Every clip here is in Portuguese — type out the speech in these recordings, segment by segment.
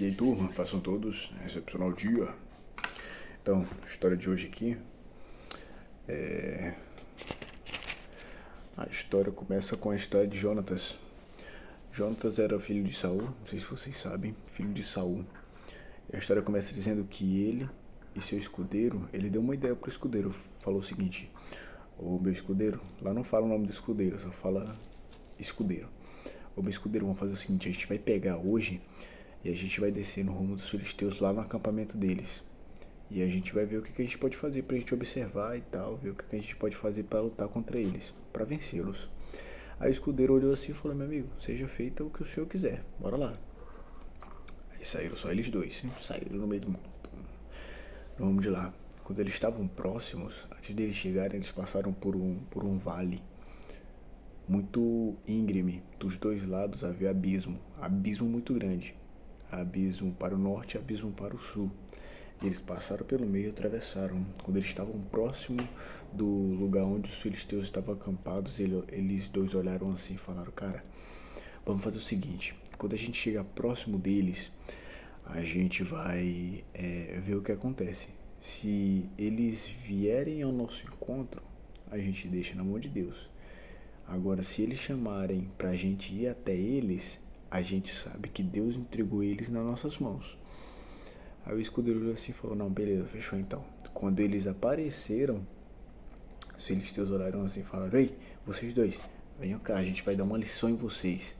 E aí, turma, façam todos excepcional dia. Então, a história de hoje aqui a história começa com a história de Jonatas. Jonatas era filho de Saul, não sei se vocês sabem, filho de Saul. E a história começa dizendo que ele e seu escudeiro, ele deu uma ideia pro escudeiro, falou o seguinte: ô meu escudeiro, lá não fala o nome do escudeiro, só fala escudeiro. Ô meu escudeiro, vamos fazer o seguinte, a gente vai pegar hoje e a gente vai descer no rumo dos filisteus lá no acampamento deles. E a gente vai ver o que a gente pode fazer pra gente observar e tal, ver o que a gente pode fazer pra lutar contra eles, pra vencê-los. Aí o escudeiro olhou assim e falou: meu amigo, seja feito o que o senhor quiser, bora lá. Aí saíram só eles dois, saíram no meio do mundo. Vamos de lá. Quando eles estavam próximos, antes deles chegarem, eles passaram por um vale muito íngreme. Dos dois lados havia abismo muito grande. Abismo para o norte e abismo para o sul. Eles passaram pelo meio e atravessaram. Quando eles estavam próximo do lugar onde os filisteus estavam acampados, eles dois olharam assim e falaram: cara, vamos fazer o seguinte, quando a gente chegar próximo deles, a gente vai ver o que acontece. Se eles vierem ao nosso encontro, a gente deixa na mão de Deus. Agora, se eles chamarem pra gente ir até eles, a gente sabe que Deus entregou eles nas nossas mãos. Aí o escudeiro olhou assim e falou: não, beleza, fechou então. Quando eles apareceram, os filisteus olharam assim e falaram: ei, vocês dois, venham cá, a gente vai dar uma lição em vocês.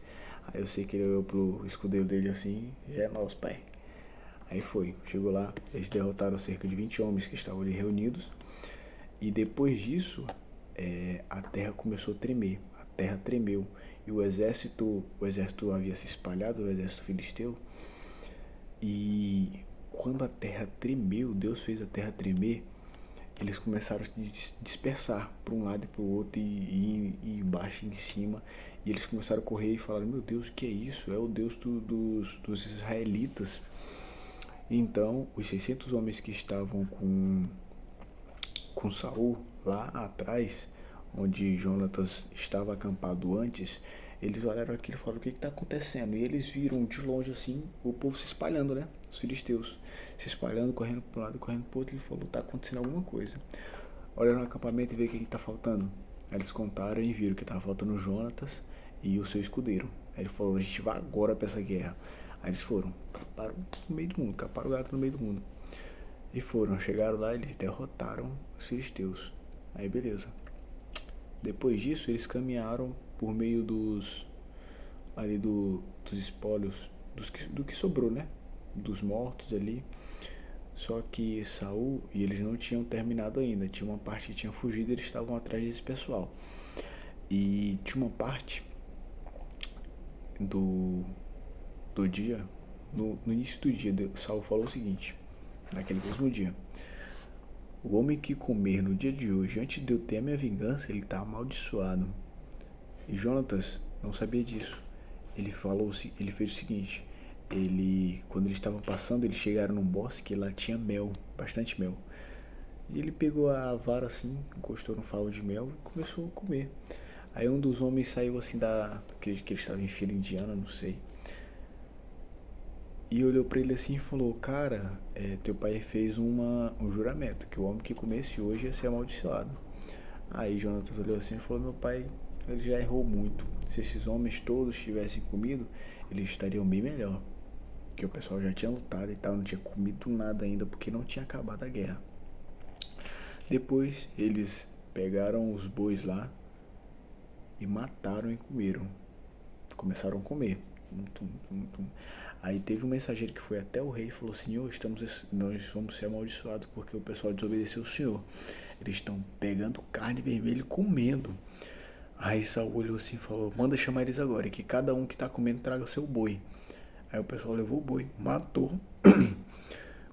Aí eu sei que ele olhou pro escudeiro dele assim: já é nosso, pai. Aí foi, chegou lá, eles derrotaram cerca de 20 homens que estavam ali reunidos. E depois disso, a terra começou a tremer. A terra tremeu. E o exército havia se espalhado, o exército filisteu. E quando a terra tremeu, Deus fez a terra tremer, eles começaram a se dispersar para um lado e para o outro, e embaixo e em cima. E eles começaram a correr e falaram: meu Deus, o que é isso? É o Deus dos israelitas. Então, os 600 homens que estavam com Saul lá atrás, onde Jonatas estava acampado antes, eles olharam aquilo e falaram: o que está acontecendo? E eles viram de longe assim o povo se espalhando, né? Os filisteus se espalhando, correndo para um lado, correndo para o outro. Ele falou: está acontecendo alguma coisa. Olha no acampamento e vê o que está faltando. Aí eles contaram e viram que estava faltando Jonatas e o seu escudeiro. Aí ele falou: a gente vai agora para essa guerra. Aí eles foram, caparam no meio do mundo, caparam o gato no meio do mundo. E foram, chegaram lá, eles derrotaram os filisteus. Aí beleza. Depois disso, eles caminharam por meio dos espólios, do que sobrou, né? Dos mortos ali. Só que Saul e eles não tinham terminado ainda. Tinha uma parte que tinha fugido e eles estavam atrás desse pessoal. E tinha uma parte do dia, no início do dia, Saul falou o seguinte, naquele mesmo dia: o homem que comer no dia de hoje, antes de eu ter a minha vingança, ele está amaldiçoado. E Jonatas não sabia disso. Ele fez o seguinte: quando eles estavam passando, eles chegaram num bosque e lá tinha mel, bastante mel. E ele pegou a vara assim, encostou no favo de mel e começou a comer. Aí um dos homens saiu assim que ele estava em fila indiana, não sei. E olhou pra ele assim e falou: cara, teu pai fez um juramento, que o homem que comesse hoje ia ser amaldiçoado. Aí Jonatas olhou assim e falou: meu pai, ele já errou muito. Se esses homens todos tivessem comido, eles estariam bem melhor. Porque o pessoal já tinha lutado e tal, não tinha comido nada ainda, porque não tinha acabado a guerra. Depois eles pegaram os bois lá e mataram e comeram. Começaram a comer. Aí teve um mensageiro que foi até o rei e falou: Senhor, nós vamos ser amaldiçoados porque o pessoal desobedeceu o Senhor. Eles estão pegando carne vermelha e comendo. Aí Saul olhou assim e falou: manda chamar eles agora, e que cada um que está comendo traga seu boi. Aí o pessoal levou o boi, matou.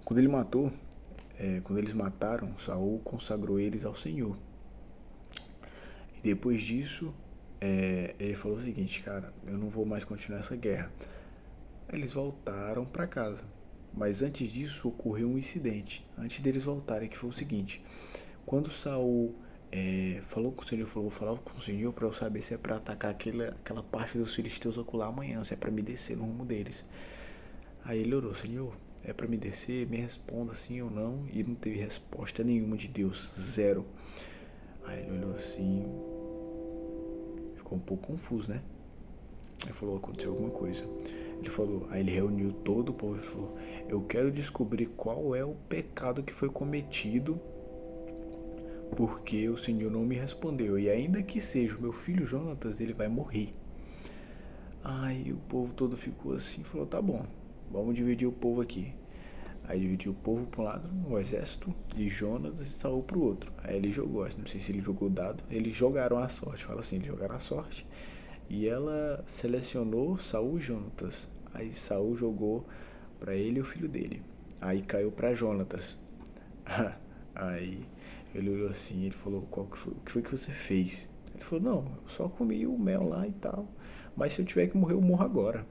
Quando ele matou, quando eles mataram, Saul consagrou eles ao Senhor. E depois disso, ele falou o seguinte: cara, eu não vou mais continuar essa guerra. Eles voltaram para casa. Mas antes disso ocorreu um incidente. Antes deles voltarem, que foi o seguinte: quando Saul falou com o Senhor, falou: vou falar com o Senhor para eu saber se é para atacar aquela parte dos filisteus ocular amanhã, se é para me descer no rumo deles. Aí ele orou: Senhor, é para me descer? Me responda sim ou não. E não teve resposta nenhuma de Deus, zero. Aí ele olhou assim, ficou um pouco confuso, né? Ele falou: aconteceu alguma coisa. Ele falou, aí ele reuniu todo o povo e falou: eu quero descobrir qual é o pecado que foi cometido, porque o Senhor não me respondeu. E ainda que seja o meu filho Jonatas, ele vai morrer. Aí o povo todo ficou assim, falou: tá bom, vamos dividir o povo aqui. Aí dividiu o povo para um lado, o exército de Jonatas, e Saul para o outro. Aí ele jogou, não sei se ele jogou o dado, eles jogaram a sorte, fala assim, eles jogaram a sorte. E ela selecionou Saul e Jonatas. Aí Saul jogou para ele e o filho dele. Aí caiu para Jonatas. Aí ele olhou assim, ele falou: o que foi que você fez? Ele falou: não, eu só comi o mel lá e tal, mas se eu tiver que morrer, eu morro agora.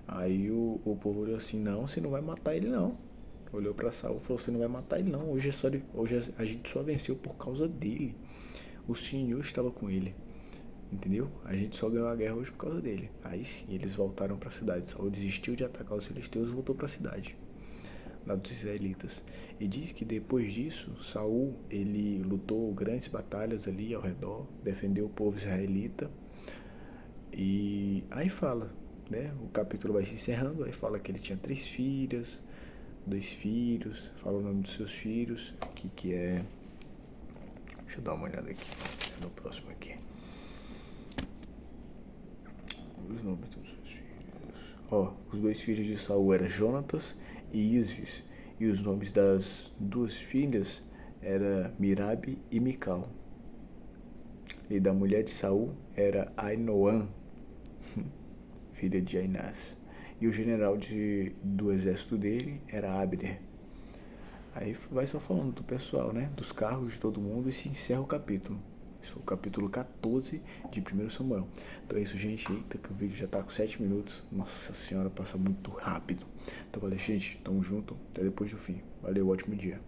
Aí o povo olhou assim: não, você não vai matar ele não. Olhou pra Saul e falou: você não vai matar ele não, hoje a gente só venceu por causa dele. O Senhor estava com ele, entendeu? A gente só ganhou a guerra hoje por causa dele. Aí sim, eles voltaram pra cidade. Saul desistiu de atacar os filisteus e voltou pra cidade, lá dos israelitas. E diz que depois disso, Saul, ele lutou grandes batalhas ali ao redor, defendeu o povo israelita. E aí fala, né? O capítulo vai se encerrando, aí fala que ele tinha 3 filhas, 2 filhos, fala o nome dos seus filhos, aqui que é... Deixa eu dar uma olhada aqui, no próximo aqui. Os nomes dos seus filhos. Ó, os 2 filhos de Saul eram Jonatas e Isvis, e os nomes das 2 filhas era Mirabe e Mical. E da mulher de Saul era Ainoam, filha de Ainás. E o general do exército dele era Abner. Aí vai só falando do pessoal, né? Dos carros de todo mundo, e se encerra o capítulo. Esse foi o capítulo 14 de 1 Samuel. Então é isso, gente. Eita, que o vídeo já tá com 7 minutos. Nossa senhora, passa muito rápido. Então valeu, gente. Tamo junto. Até depois do fim. Valeu, ótimo dia.